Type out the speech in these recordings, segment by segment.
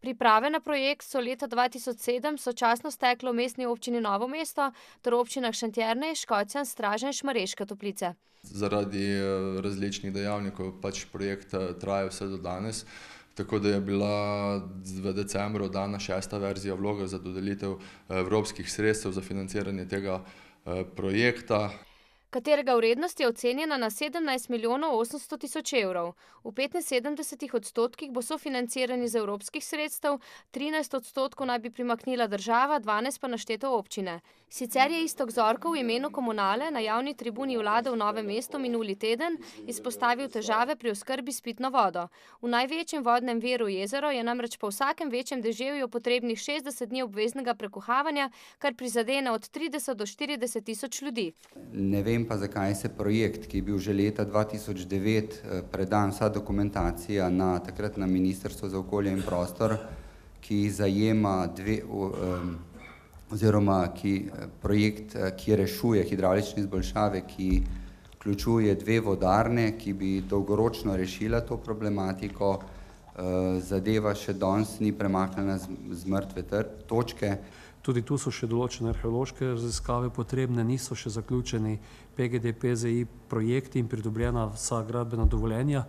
Priprave na projekt so leta 2007 sočasno stekle v mestni občini Novo mesto ter občinah Šentjernej, Škocjan, Stražen, Šmarješke Toplice. Zaradi različnih dejavnikov pač projekt traja vse do danes, tako da je bila v decembru dana 6. verzija vloge za dodelitev evropskih sredstev za financiranje tega projekta, Katerega vrednost je ocenjena na 17 milijonov 800 tisoč evrov. V 75% bo sofinanciran iz evropskih sredstev, 13% naj bi primaknila država, 12% pa našteto občine. Sicer je Iztok Zorko v imenu Komunale na javni tribuni vlade v Novem mestu minuli teden izpostavil težave pri oskrbi s pitno vodo. V največjem vodnem viru jezero je namreč po vsakem večjem deževju potrebnih 60 dni obveznega prekuhavanja, kar prizadene od 30 do 40 tisoč ljudi. Ne vem pa, zakaj se projekt, ki je bil že leta 2009 predan vsa dokumentacija na takrat na Ministrstvo za okolje in prostor, ki zajema projekt, ki rešuje hidravlične izboljšave, ki vključuje 2 vodarne, ki bi dolgoročno rešila to problematiko, zadeva še danes ni premaknjena z mrtve točke. Tudi tu so še določene arheološke raziskave potrebne, niso še zaključeni PGD, PZI projekti in pridobljena vsa gradbena dovoljenja.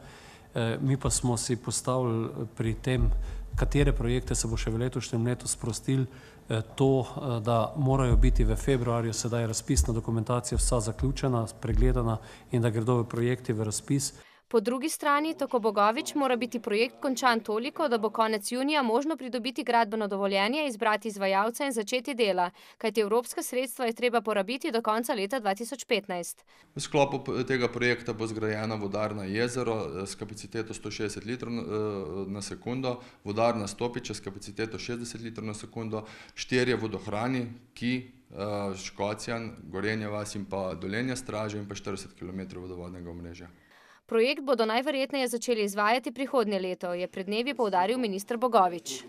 Mi pa smo si postavili pri tem, katere projekte se bo še v letošnjem letu sprostili, to, da morajo biti v februarju sedaj razpisna dokumentacija vsa zaključena, pregledana in da gredo v projekti v razpis. Po drugi strani, tako Bogovič, mora biti projekt končan toliko, da bo konec junija možno pridobiti gradbeno dovoljenje, izbrati izvajalca in začeti dela, kajti evropska sredstva je treba porabiti do konca leta 2015. V sklopu tega projekta bo zgrajena vodarna Jezero s kapaciteto 160 litrov na sekundo, vodarna Stopiče s kapaciteto 60 litrov na sekundo, 4 vodohrani, ki Škocjan, Gorenja vas in pa Dolenja Straže in pa 40 km vodovodnega omrežja. Projekt bodo najverjetneje začeli izvajati prihodnje leto, je pred dnevi poudaril minister Bogovič.